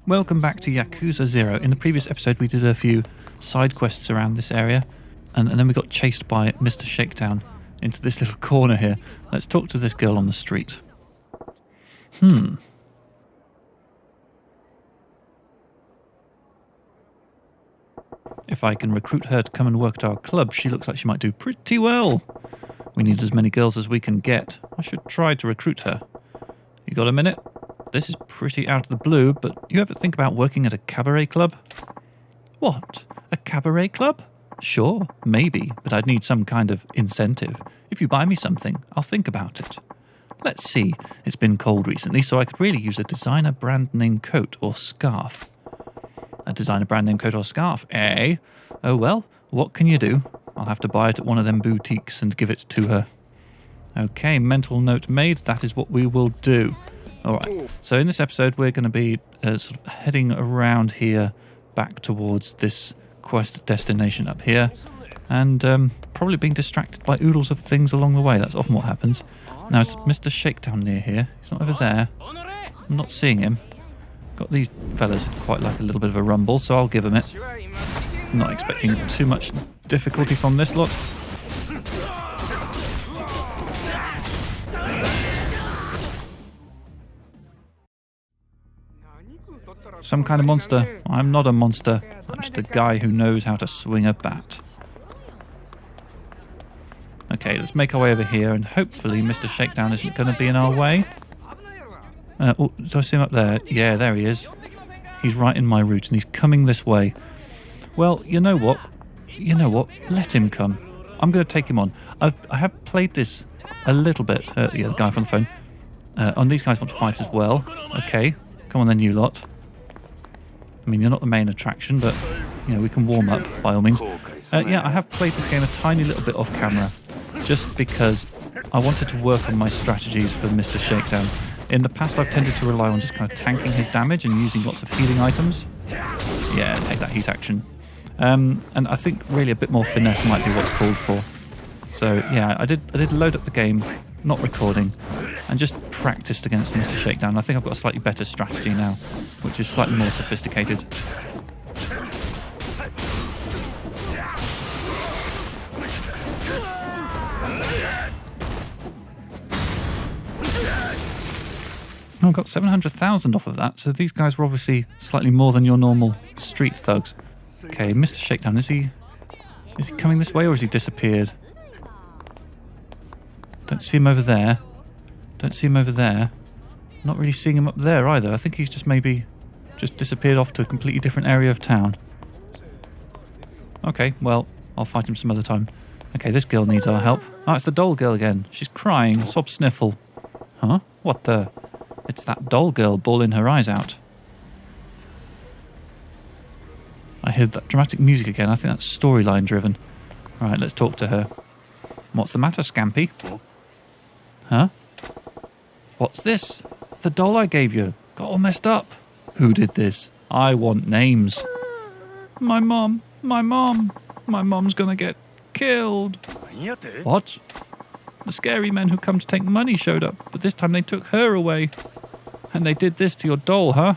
Welcome back to Yakuza 0. In the previous episode we did a few side quests around this area and then we got chased by Mr. Shakedown into this little corner here. Let's talk to this girl on the street. If I can recruit her to come and work at our club, she looks like she might do pretty well. We need as many girls as we can get. I should try to recruit her. You got a minute? This is pretty out of the blue, but you ever think about working at a cabaret club? What? A cabaret club? Sure, maybe, but I'd need some kind of incentive. If you buy me something, I'll think about it. Let's see, it's been cold recently, so I could really use a designer brand name coat or scarf. A designer brand name coat or scarf, eh? Oh well, what can you do? I'll have to buy it at one of them boutiques and give it to her. Okay, mental note made, that is what we will do. Alright, so in this episode we're going to be sort of heading around here back towards this quest destination up here and probably being distracted by oodles of things along the way. That's often what happens. Now is Mr. Shakedown near here? He's not over there. I'm not seeing him. Got these fellas who quite like a little bit of a rumble, so I'll give them it. I'm not expecting too much difficulty from this lot. Some kind of monster. I'm not a monster. I'm just a guy who knows how to swing a bat. Okay, let's make our way over here and hopefully Mr. Shakedown isn't going to be in our way. Do I see him up there? Yeah, there he is. He's right in my route and he's coming this way. Well, you know what? Let him come. I'm going to take him on. I have played this a little bit. Yeah, the guy from the phone. And these guys want to fight as well. Okay, come on then, you lot. I mean, you're not the main attraction, but we can warm up by all means. Yeah, I have played this game a tiny little bit off camera, just because I wanted to work on my strategies for Mr. Shakedown. In the past, I've tended to rely on just kind of tanking his damage and using lots of healing items. Yeah, take that heat action. And I think really a bit more finesse might be what's called for. So yeah, I did load up the game, not recording, and just practiced against Mr. Shakedown. I think I've got a slightly better strategy now, which is slightly more sophisticated. I got 700,000 off of that, so these guys were obviously slightly more than your normal street thugs. Okay, Mr. Shakedown, is he coming this way or has he disappeared? Don't see him over there. Not really seeing him up there either. I think he's just maybe disappeared off to a completely different area of town. Okay, well, I'll fight him some other time. Okay, this girl needs our help. Oh, it's the doll girl again. She's crying, sob sniffle. Huh? What the... It's that doll girl bawling her eyes out. I heard that dramatic music again. I think that's storyline driven. Right, let's talk to her. What's the matter, Scampy? Huh? What's this? The doll I gave you. Got all messed up. Who did this? I want names. My mom. My mom's gonna get killed. What? The scary men who come to take money showed up, but this time they took her away. And they did this to your doll, huh?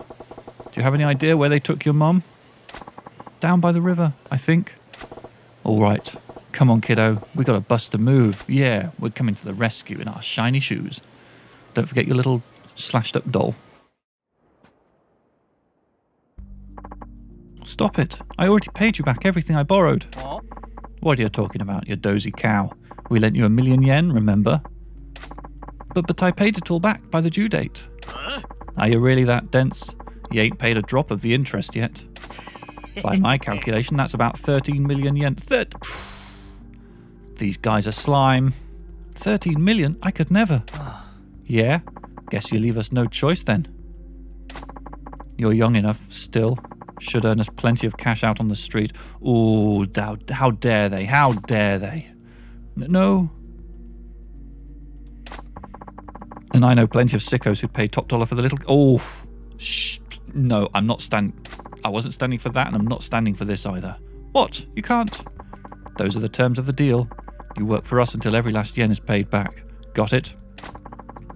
Do you have any idea where they took your mom? Down by the river, I think. All right. Come on, kiddo. We got to bust a move. Yeah, we're coming to the rescue in our shiny shoes. Don't forget your little slashed up doll. Stop it. I already paid you back everything I borrowed. What are you talking about, you dozy cow? We lent you 1,000,000 yen, remember? But I paid it all back by the due date. Are you really that dense? You ain't paid a drop of the interest yet. By my calculation, that's about 13 million yen. These guys are slime. 13 million? I could never. Yeah? Guess you leave us no choice then. You're young enough, still. Should earn us plenty of cash out on the street. Ooh, how dare they? How dare they? No. And I know plenty of sickos who'd pay top dollar for the little... Oh, shh. No, I'm not I wasn't standing for that, and I'm not standing for this either. What? You can't? Those are the terms of the deal. You work for us until every last yen is paid back. Got it?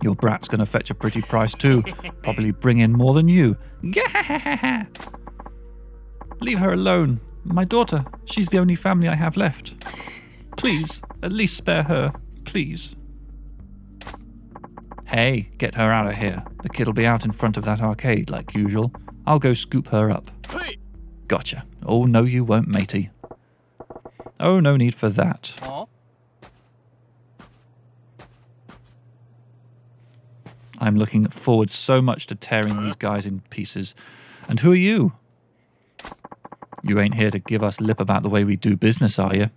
Your brat's going to fetch a pretty price too. Probably bring in more than you. Leave her alone. My daughter, she's the only family I have left. Please, at least spare her. Please. Hey, get her out of here. The kid'll be out in front of that arcade like usual. I'll go scoop her up. Gotcha. Oh, no you won't, matey. Oh, no need for that. I'm looking forward so much to tearing these guys in pieces. And who are you? You ain't here to give us lip about the way we do business, are you?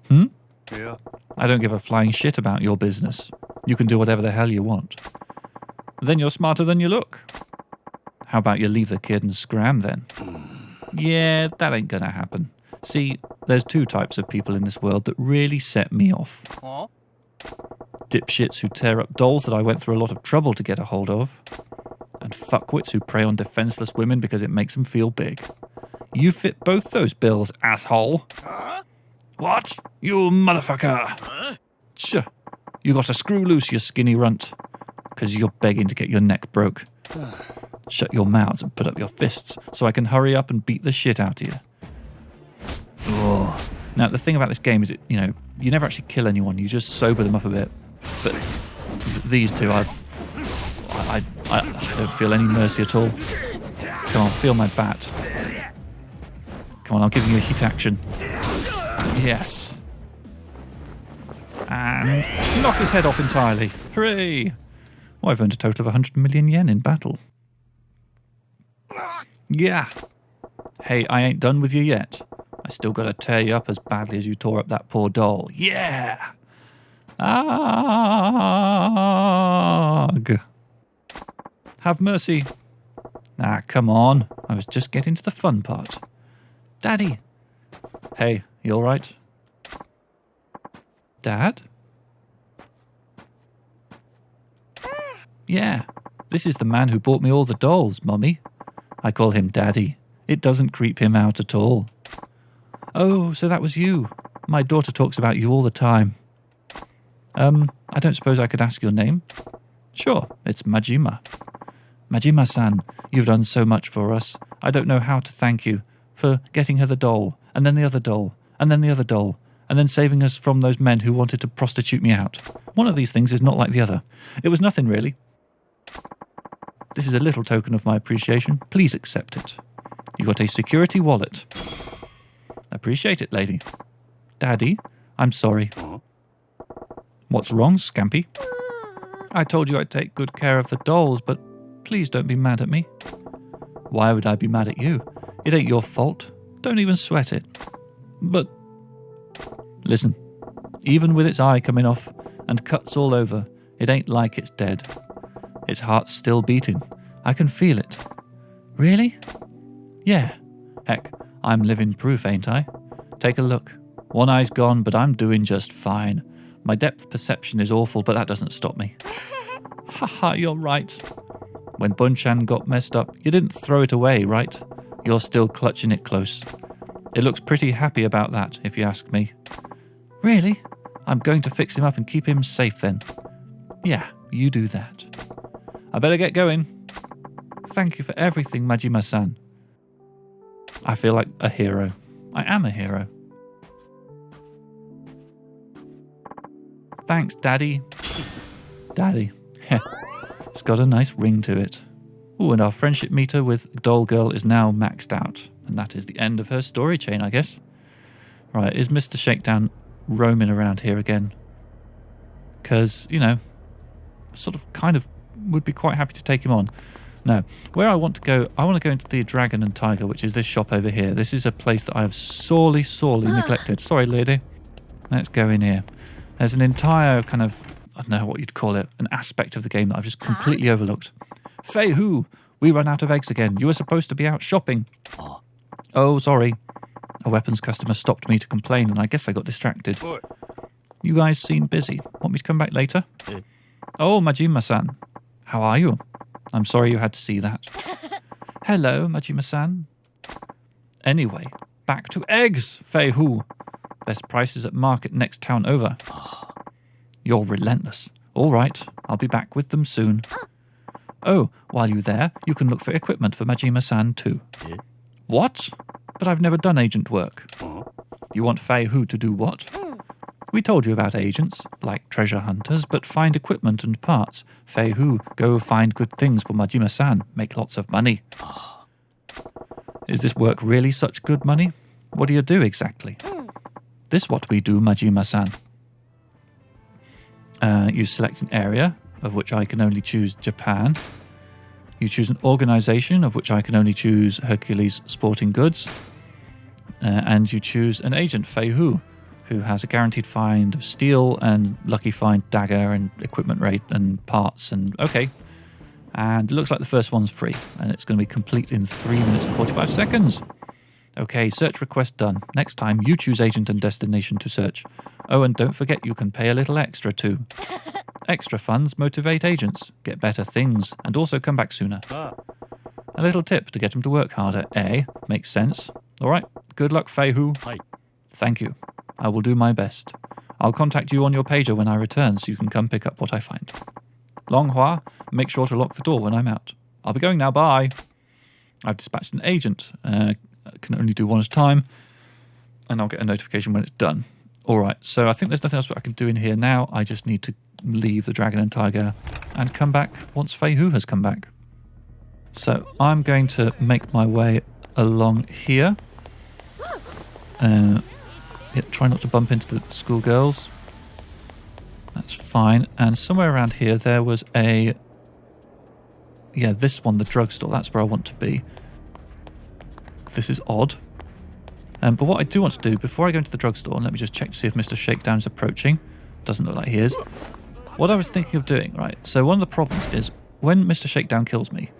Yeah. I don't give a flying shit about your business. You can do whatever the hell you want. Then you're smarter than you look. How about you leave the kid and scram then? Yeah, that ain't gonna happen. See, there's two types of people in this world that really set me off. Dipshits who tear up dolls that I went through a lot of trouble to get a hold of. And fuckwits who prey on defenseless women because it makes them feel big. You fit both those bills, asshole. What? You motherfucker. Sure. You got to screw loose, you skinny runt. Because you're begging to get your neck broke. Shut your mouths and put up your fists so I can hurry up and beat the shit out of you. Oh. Now, the thing about this game is, you never actually kill anyone. You just sober them up a bit. But these two, I don't feel any mercy at all. Come on, feel my bat. Come on, I'll give you a heat action. Yes. And knock his head off entirely. Hooray! Well, I've earned a total of 100 million yen in battle. Yeah. Hey, I ain't done with you yet. I still gotta tear you up as badly as you tore up that poor doll. Yeah! Arg. Have mercy. Ah, come on. I was just getting to the fun part. Daddy. Hey, you alright? Dad? Yeah, this is the man who bought me all the dolls, Mummy. I call him Daddy. It doesn't creep him out at all. Oh, so that was you. My daughter talks about you all the time. I don't suppose I could ask your name? Sure, it's Majima. Majima-san, you've done so much for us. I don't know how to thank you for getting her the doll, and then the other doll, and then the other doll, and then saving us from those men who wanted to prostitute me out. One of these things is not like the other. It was nothing, really. This is a little token of my appreciation. Please accept it. You got a security wallet. Appreciate it, lady. Daddy, I'm sorry. What's wrong, Scampy? I told you I'd take good care of the dolls, but please don't be mad at me. Why would I be mad at you? It ain't your fault. Don't even sweat it. But listen, even with its eye coming off and cuts all over, it ain't like it's dead. Its heart's still beating. I can feel it. Really? Yeah. Heck, I'm living proof, ain't I? Take a look. One eye's gone, but I'm doing just fine. My depth perception is awful, but that doesn't stop me. Haha, you're right. When Bunchan got messed up, you didn't throw it away, right? You're still clutching it close. It looks pretty happy about that, if you ask me. Really? I'm going to fix him up and keep him safe then. Yeah, you do that. I better get going. Thank you for everything, Majima-san. I feel like a hero. I am a hero. Thanks, Daddy. Daddy. It's got a nice ring to it. Ooh, and our friendship meter with Doll Girl is now maxed out. And that is the end of her story chain, I guess. Right, is Mr. Shakedown roaming around here again? Because, sort of kind of would be quite happy to take him on. No, where I want to go into the Dragon and Tiger, which is this shop over here. This is a place that I have sorely neglected. Sorry, lady. Let's go in here. There's an entire kind of, I don't know what you'd call it, an aspect of the game that I've just completely overlooked. Fei Hu, we run out of eggs again. You were supposed to be out shopping. Oh, sorry. A weapons customer stopped me to complain, and I guess I got distracted. You guys seem busy. Want me to come back later? Oh, Majima-san. How are you? I'm sorry you had to see that. Hello, Majima-san. Anyway, back to eggs, Fei Hu. Best prices at market next town over. You're relentless. All right, I'll be back with them soon. Oh, while you're there, you can look for equipment for Majima-san too. What? But I've never done agent work. You want Fei Hu to do what? We told you about agents, like treasure hunters, but find equipment and parts. Fei Hu, go find good things for Majima-san, make lots of money. Is this work really such good money? What do you do exactly? This what we do, Majima-san. You select an area, of which I can only choose Japan. You choose an organization, of which I can only choose Hercules Sporting Goods. And you choose an agent, Fei Hu, who has a guaranteed find of steel and lucky find dagger and equipment rate and parts and okay. And it looks like the first one's free and it's going to be complete in 3 minutes and 45 seconds. Okay, search request done. Next time you choose agent and destination to search. Oh, and don't forget you can pay a little extra too. Extra funds motivate agents, get better things, and also come back sooner. A little tip to get them to work harder, eh? Makes sense. All right, good luck, Fei Hu. Thank you. I will do my best. I'll contact you on your pager when I return so you can come pick up what I find. Long Hua, make sure to lock the door when I'm out. I'll be going now, bye. I've dispatched an agent. Can only do one at a time. And I'll get a notification when it's done. Alright, so I think there's nothing else I can do in here now. I just need to leave the Dragon and Tiger and come back once Fei Hu has come back. So I'm going to make my way along here. Try not to bump into the schoolgirls. That's fine. And somewhere around here there was a... Yeah, this one, the drugstore. That's where I want to be. This is odd. But what I do want to do, before I go into the drugstore, and let me just check to see if Mr. Shakedown is approaching. Doesn't look like he is. What I was thinking of doing, right, so one of the problems is when Mr. Shakedown kills me,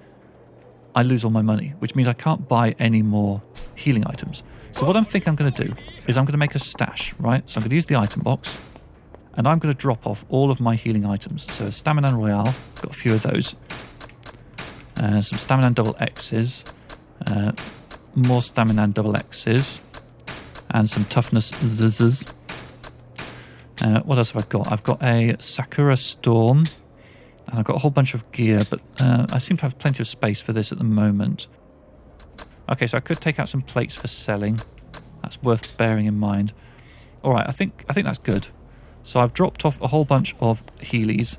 I lose all my money, which means I can't buy any more healing items. So what I'm thinking I'm going to do is I'm going to make a stash, right? So I'm going to use the item box, and I'm going to drop off all of my healing items. So Stamina Royale, I've got a few of those. Some Stamina Double X's, more Stamina Double X's, and some Toughness Zz's. What else have I got? I've got a Sakura Storm, and I've got a whole bunch of gear, but I seem to have plenty of space for this at the moment. Okay, so I could take out some plates for selling. That's worth bearing in mind. All right, I think that's good. So I've dropped off a whole bunch of Heelys.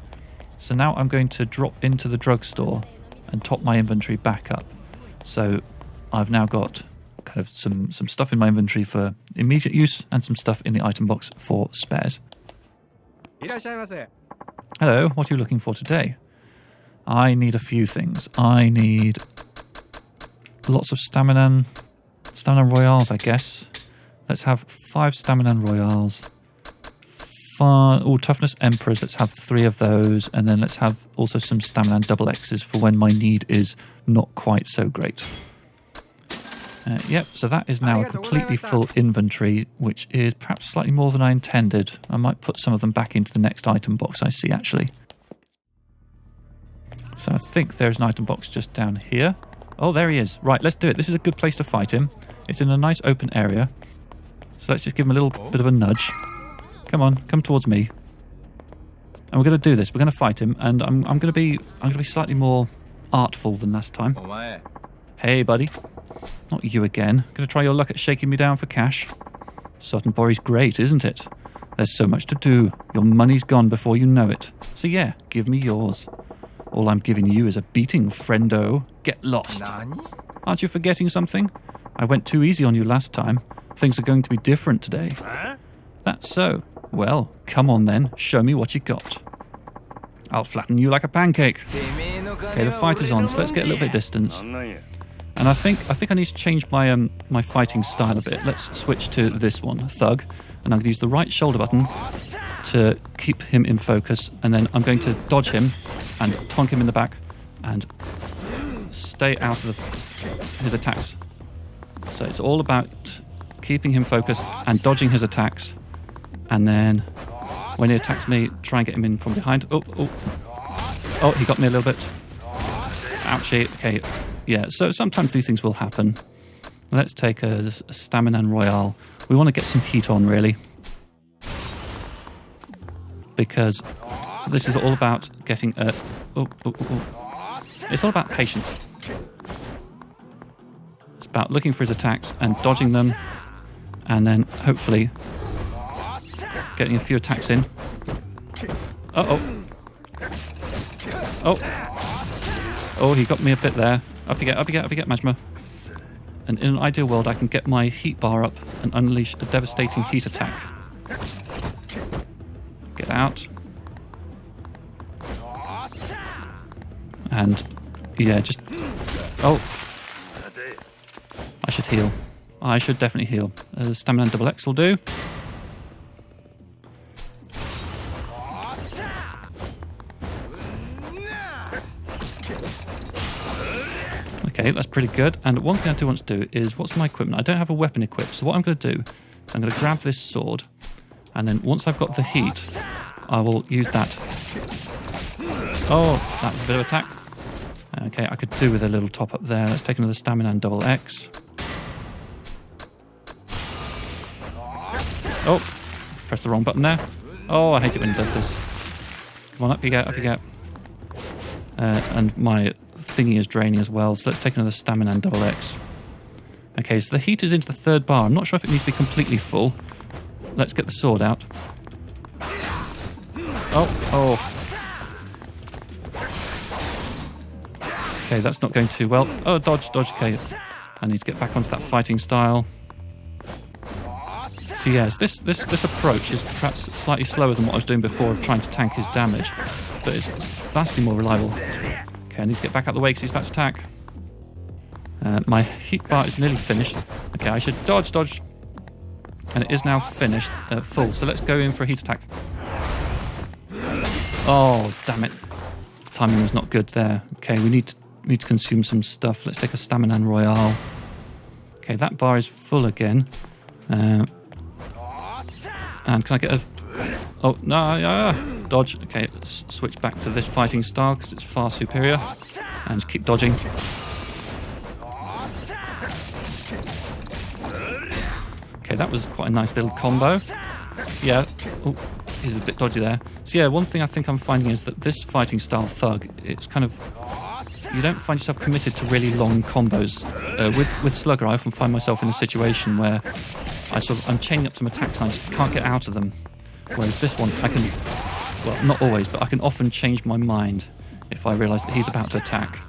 So now I'm going to drop into the drugstore and top my inventory back up. So I've now got kind of some stuff in my inventory for immediate use and some stuff in the item box for spares. Hello, what are you looking for today? I need a few things. I need lots of Stamina Royales, I guess. Let's have 5 Stamina Royales. Toughness Emperors, let's have 3 of those. And then let's have also some Stamina Double X's for when my need is not quite so great. Yep, so that is now a completely full inventory, which is perhaps slightly more than I intended. I might put some of them back into the next item box I see, actually. So I think there's an item box just down here. Oh, there he is. Right, let's do it. This is a good place to fight him. It's in a nice open area. So let's just give him a little bit of a nudge. Come on, come towards me. And we're going to do this. We're going to fight him, and I'm going to be slightly more artful than last time. Hey, buddy. Not you again. Going to try your luck at shaking me down for cash? Sotenbori's great, isn't it? There's so much to do. Your money's gone before you know it. So yeah, give me yours. All I'm giving you is a beating, friendo. Get lost. Aren't you forgetting something? I went too easy on you last time. Things are going to be different today. That's so. Well, come on then. Show me what you got. I'll flatten you like a pancake. Okay, the fight is on, so let's get a little bit of distance. And I think I need to change my my fighting style a bit. Let's switch to this one, Thug. And I'm going to use the right shoulder button to keep him in focus. And then I'm going to dodge him and tonk him in the back and stay out of his attacks. So it's all about keeping him focused and dodging his attacks. And then when he attacks me, try and get him in from behind. Oh, he got me a little bit. Ouchie. Okay. Yeah, so sometimes these things will happen. Let's take a Stamina Royale. We want to get some heat on, really. Because This is all about getting a... It's all about patience. It's about looking for his attacks and dodging them, and then hopefully getting a few attacks in. Uh-oh. Oh, he got me a bit there. Up you get, Majma. And in an ideal world, I can get my heat bar up and unleash a devastating heat attack. Get out. And, yeah, just... Oh. I should heal. I should definitely heal. Stamina and double X will do. Okay, that's pretty good. And one thing I do want to do is, what's my equipment? I don't have a weapon equipped, so what I'm going to do is I'm going to grab this sword, and then once I've got the heat, I will use that. Oh, that was a bit of attack. Okay, I could do with a little top up there. Let's take another stamina and double X. Oh, press the wrong button there. Oh, I hate it when it does this. Come on, up you get, up you get. And my thingy is draining as well, so let's take another stamina and double X. Okay, so the heat is into the third bar. I'm not sure if it needs to be completely full. Let's get the sword out. Oh. Okay, that's not going too well. Oh, dodge. Okay, I need to get back onto that fighting style. So yes, this approach is perhaps slightly slower than what I was doing before of trying to tank his damage, but it's vastly more reliable. Okay, I need to get back out the way because he's about to attack. My heat bar is nearly finished. Okay, I should dodge. And it is now finished, full. So let's go in for a heat attack. Oh, damn it. Timing was not good there. Okay, we need to consume some stuff. Let's take a stamina and royale. Okay, that bar is full again. And can I get a... Oh, no, yeah. Dodge. Okay, let's switch back to this fighting style because it's far superior. And just keep dodging. Okay, that was quite a nice little combo. Yeah. Oh, he's a bit dodgy there. So yeah, one thing I think I'm finding is that this fighting style thug, it's kind of... You don't find yourself committed to really long combos. With Slugger, I often find myself in a situation where I'm chaining up some attacks and I just can't get out of them. Whereas this one, I can... Well, not always, but I can often change my mind if I realise that he's about to attack.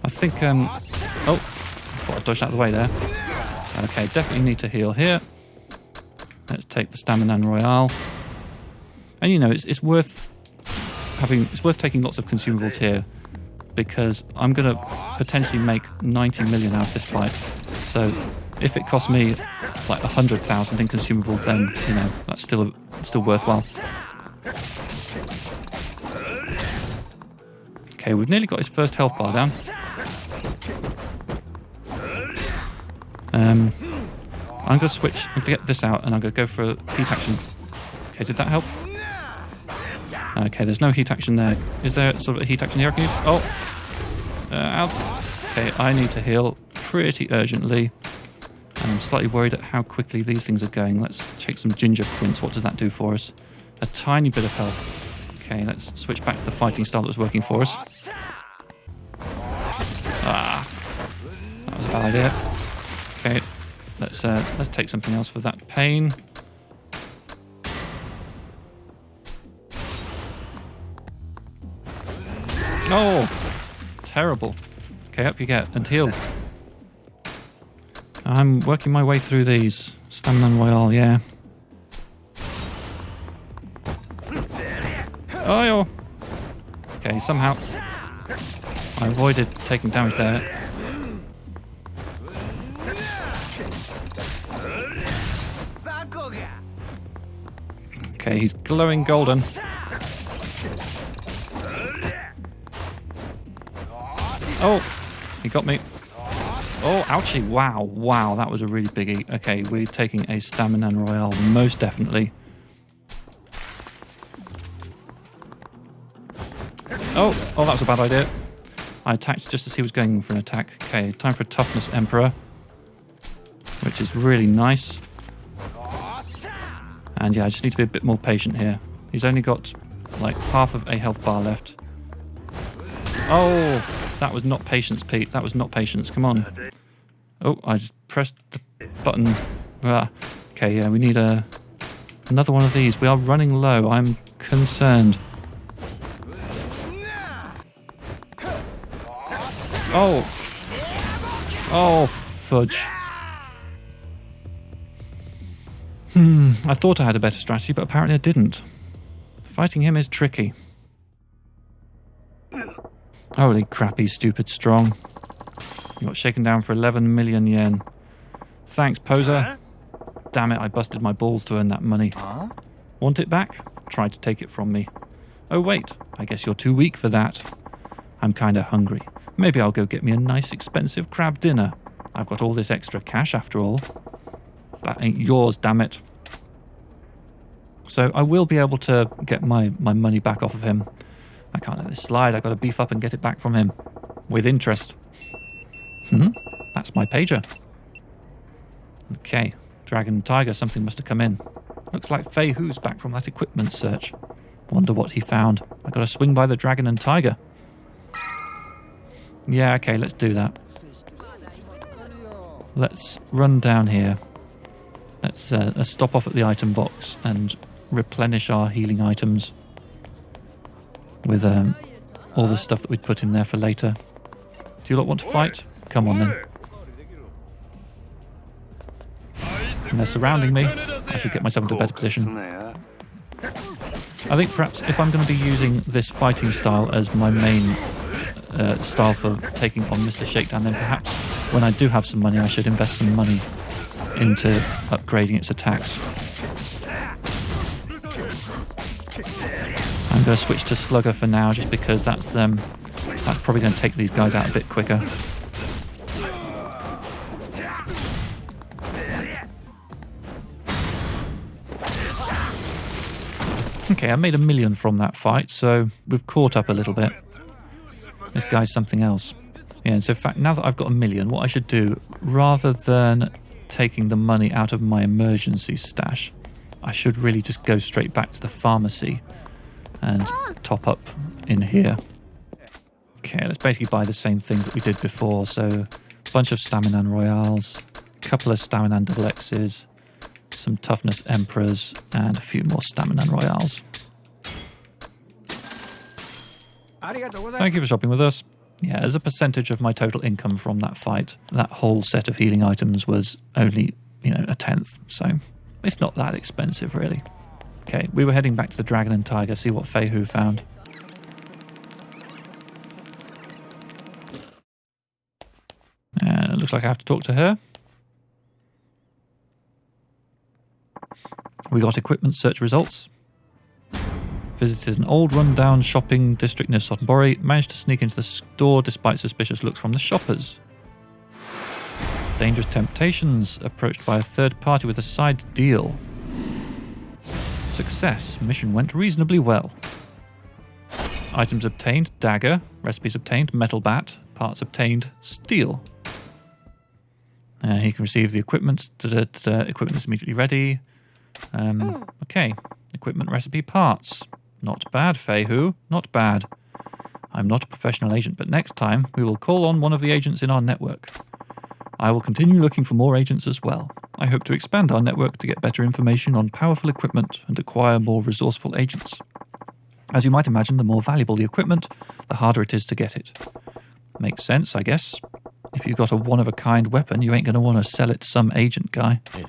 I think... Oh, I thought I dodged out of the way there. Okay, definitely need to heal here. Let's take the stamina and royale. And you know, it's worth taking lots of consumables here because I'm going to potentially make 90 million out of this fight. So if it costs me like 100,000 in consumables, then you know that's still worthwhile. Okay, we've nearly got his first health bar down. I'm going to switch and get this out and I'm going to go for a heat action. Okay, did that help? Okay, there's no heat action there. Is there sort of a heat action here I can use? Oh! Out. Okay, I need to heal pretty urgently. And I'm slightly worried at how quickly these things are going. Let's take some ginger quince. What does that do for us? A tiny bit of health. Okay, let's switch back to the fighting style that was working for us. Ah! That was a bad idea. Okay, let's take something else for that pain. Oh, terrible. Okay, up you get and heal. I'm working my way through these. Stamina and royale, yeah. Oh, yo. Okay, somehow I avoided taking damage there. Okay, he's glowing golden. Oh, he got me. Oh, ouchie. Wow, that was a really biggie. Okay, we're taking a stamina and royale, most definitely. Oh, that was a bad idea. I attacked just as he was going for an attack. Okay, time for a Toughness Emperor, which is really nice. And yeah, I just need to be a bit more patient here. He's only got like half of a health bar left. Oh, that was not patience, Pete. That was not patience. Come on. Oh, I just pressed the button. Ah. Okay, yeah, we need another one of these. We are running low. I'm concerned. Oh. Oh, fudge. I thought I had a better strategy, but apparently I didn't. Fighting him is tricky. Holy crap, he's stupid strong. You got shaken down for 11 million yen. Thanks, poser. Damn it, I busted my balls to earn that money. Want it back? Try to take it from me. Oh wait, I guess you're too weak for that. I'm kinda hungry. Maybe I'll go get me a nice expensive crab dinner. I've got all this extra cash after all. That ain't yours, damn it. So I will be able to get my money back off of him. I can't let this slide. I've got to beef up and get it back from him. With interest. That's my pager. Okay. Dragon and Tiger, something must have come in. Looks like Fei Hu's back from that equipment search. Wonder what he found. I got to swing by the Dragon and Tiger. Yeah, okay, let's do that. Let's run down here. Let's stop off at the item box and replenish our healing items with all the stuff that we'd put in there for later. Do you lot want to fight? Come on then. And they're surrounding me. I should get myself into a better position. I think perhaps if I'm going to be using this fighting style as my main style for taking on Mr. Shakedown, then perhaps when I do have some money, I should invest some money into upgrading its attacks. I'm going to switch to Slugger for now, just because that's probably going to take these guys out a bit quicker. Okay, I made 1 million from that fight, so we've caught up a little bit. This guy's something else. Yeah, so in fact, now that I've got 1 million, what I should do, rather than taking the money out of my emergency stash, I should really just go straight back to the pharmacy and top up in here. Okay, let's basically buy the same things that we did before. So a bunch of Stamina Royales, a couple of Stamina Double X's, some Toughness Emperors, and a few more Stamina Royales. Thank you for shopping with us. Yeah, as a percentage of my total income from that fight, that whole set of healing items was only, a tenth. So it's not that expensive, really. Okay, we were heading back to the Dragon and Tiger, see what Fei Hu found. Looks like I have to talk to her. We got equipment search results. Visited an old run-down shopping district near Sotenbori. Managed to sneak into the store despite suspicious looks from the shoppers. Dangerous temptations. Approached by a third party with a side deal. Success. Mission went reasonably well. Items obtained. Dagger. Recipes obtained. Metal bat. Parts obtained. Steel. He can receive the equipment. Equipment is immediately ready. Okay. Equipment recipe parts. Not bad, Fei Hu. Not bad. I'm not a professional agent, but next time we will call on one of the agents in our network. I will continue looking for more agents as well. I hope to expand our network to get better information on powerful equipment and acquire more resourceful agents. As you might imagine, the more valuable the equipment, the harder it is to get it. Makes sense, I guess. If you've got a one-of-a-kind weapon, you ain't going to want to sell it to some agent guy. Yeah.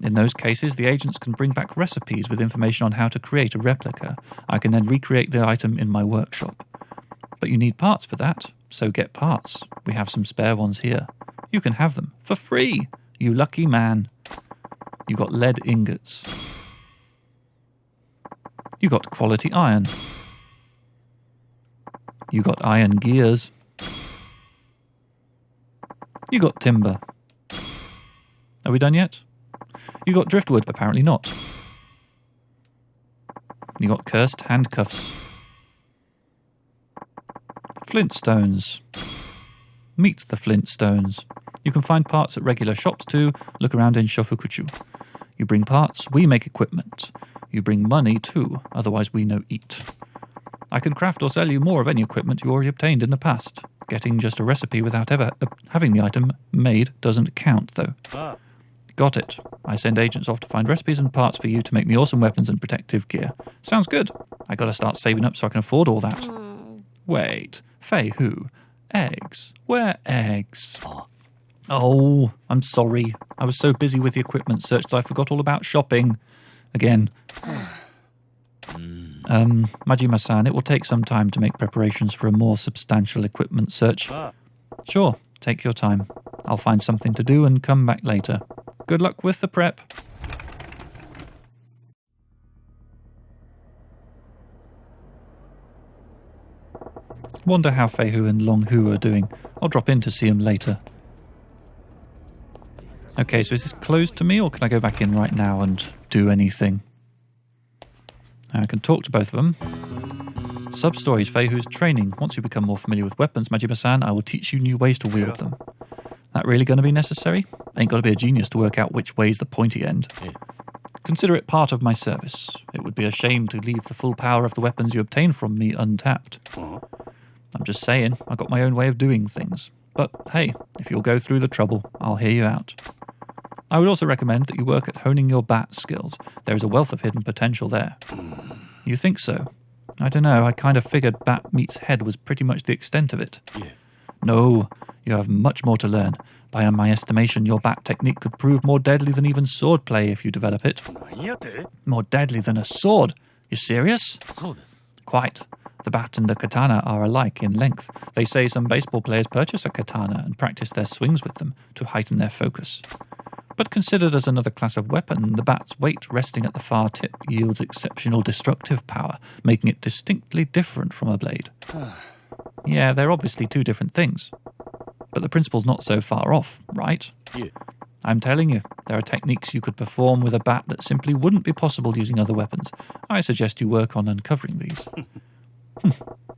In those cases, the agents can bring back recipes with information on how to create a replica. I can then recreate the item in my workshop. But you need parts for that, so get parts. We have some spare ones here. You can have them for free, you lucky man. You got lead ingots. You got quality iron. You got iron gears. You got timber. Are we done yet? You got driftwood, apparently not. You got cursed handcuffs. Flintstones. Meet the Flintstones. You can find parts at regular shops too. Look around in Shofukuchu. You bring parts, we make equipment. You bring money too, otherwise we no eat. I can craft or sell you more of any equipment you already obtained in the past. Getting just a recipe without ever having the item made doesn't count, though. Got it. I send agents off to find recipes and parts for you to make me awesome weapons and protective gear. Sounds good. I gotta start saving up so I can afford all that. Wait. Faye who? Eggs. Where eggs? Oh, I'm sorry. I was so busy with the equipment search that I forgot all about shopping. Again. Majima-san, it will take some time to make preparations for a more substantial equipment search. Sure, take your time. I'll find something to do and come back later. Good luck with the prep. Wonder how Feihu and Longhu are doing. I'll drop in to see them later. Okay, so is this closed to me or can I go back in right now and do anything? I can talk to both of them. Sub-stories, Feihu's training. Once you become more familiar with weapons, Majima-san, I will teach you new ways to wield them. That really going to be necessary? Ain't got to be a genius to work out which way's the pointy end. Consider it part of my service. It would be a shame to leave the full power of the weapons you obtain from me untapped. I'm just saying, I got my own way of doing things. But hey, if you'll go through the trouble, I'll hear you out. I would also recommend that you work at honing your bat skills. There is a wealth of hidden potential there. You think so? I don't know, I kind of figured bat meets head was pretty much the extent of it. No, you have much more to learn. By my estimation, your bat technique could prove more deadly than even swordplay if you develop it. More deadly than a sword? You serious? Quite. The bat and the katana are alike in length. They say some baseball players purchase a katana and practice their swings with them to heighten their focus. But considered as another class of weapon, the bat's weight resting at the far tip yields exceptional destructive power, making it distinctly different from a blade. Yeah, they're obviously two different things. But the principle's not so far off, right? I'm telling you, there are techniques you could perform with a bat that simply wouldn't be possible using other weapons. I suggest you work on uncovering these.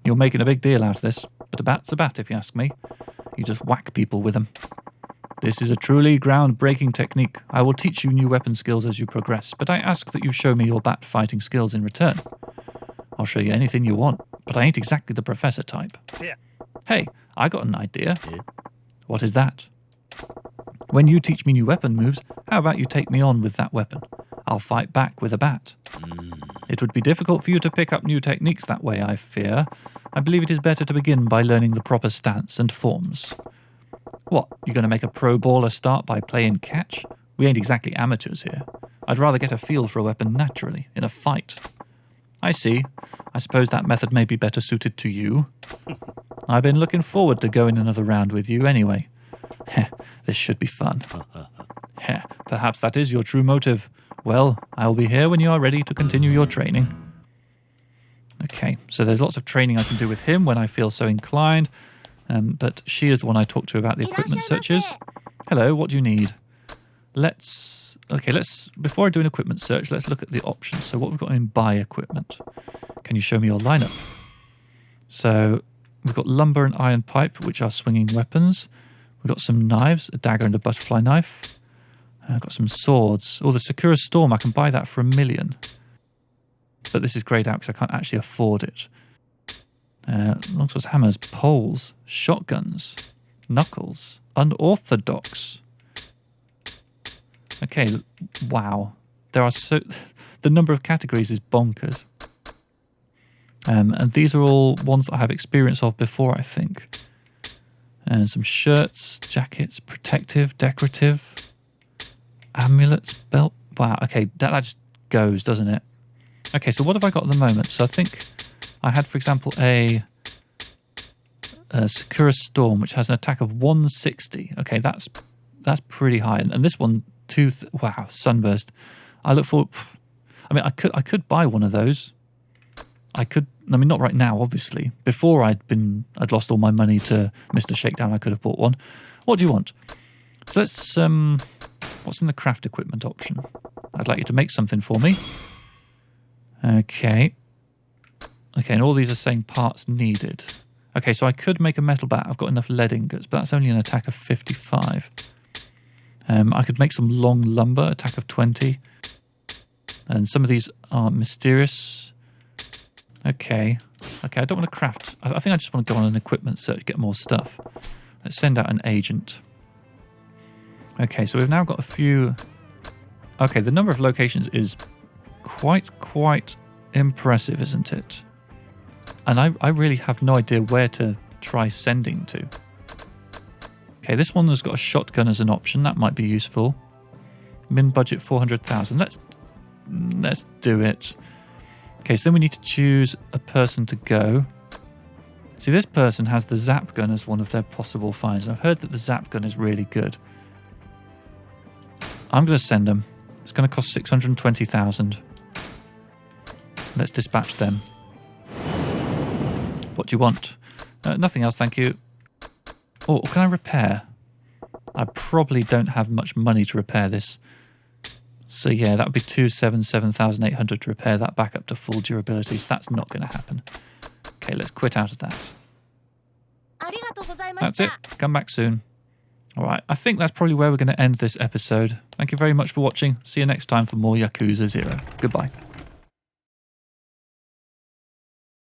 You're making a big deal out of this, but a bat's a bat if you ask me. You just whack people with them. This is a truly groundbreaking technique. I will teach you new weapon skills as you progress, but I ask that you show me your bat fighting skills in return. I'll show you anything you want, but I ain't exactly the professor type. Hey, I got an idea. What is that? When you teach me new weapon moves, how about you take me on with that weapon? I'll fight back with a bat. It would be difficult for you to pick up new techniques that way, I fear. I believe it is better to begin by learning the proper stance and forms. What, you going to make a pro baller start by playing catch? We ain't exactly amateurs here. I'd rather get a feel for a weapon naturally, in a fight. I see. I suppose that method may be better suited to you. I've been looking forward to going another round with you anyway. This should be fun. Perhaps that is your true motive. Well, I'll be here when you are ready to continue your training. Okay, so there's lots of training I can do with him when I feel so inclined. But she is the one I talked to about the equipment searches. Hello, what do you need? Before I do an equipment search, let's look at the options. So what we've got in buy equipment. Can you show me your lineup? So we've got lumber and iron pipe, which are swinging weapons. We've got some knives, a dagger and a butterfly knife. I've got some swords. Oh, the Sakura Storm, I can buy that for 1 million. But this is greyed out because I can't actually afford it. Longswords, hammers, poles, shotguns, knuckles, unorthodox. Okay, wow. The number of categories is bonkers. And these are all ones that I have experience of before, I think. And some shirts, jackets, protective, decorative, amulets, belt. Wow, okay, that just goes, doesn't it? Okay, so what have I got at the moment? So I think I had, for example, a Sakura Storm, which has an attack of 160. Okay, that's pretty high. And this one, wow, Sunburst. I look for. I mean, I could buy one of those. Not right now, obviously. Before I'd lost all my money to Mr. Shakedown, I could have bought one. What do you want? So let's, what's in the craft equipment option? I'd like you to make something for me. Okay, and all these are saying parts needed. Okay, so I could make a metal bat. I've got enough lead ingots, but that's only an attack of 55. I could make some long lumber, attack of 20. And some of these are mysterious. Okay, I don't want to craft. I think I just want to go on an equipment search, get more stuff. Let's send out an agent. Okay, so we've now got a few... Okay, the number of locations is quite impressive, isn't it? And I really have no idea where to try sending to. Okay, this one has got a shotgun as an option. That might be useful. Min budget 400,000. Let's do it. Okay, so then we need to choose a person to go. See, this person has the zap gun as one of their possible finds. I've heard that the zap gun is really good. I'm going to send them. It's going to cost 620,000. Let's dispatch them. What do you want? Nothing else, thank you. Oh, can I repair? I probably don't have much money to repair this. So yeah, that would be 277,800 to repair that back up to full durability. So that's not going to happen. Okay, let's quit out of that. That's it. Come back soon. All right, I think that's probably where we're going to end this episode. Thank you very much for watching. See you next time for more Yakuza 0. Goodbye.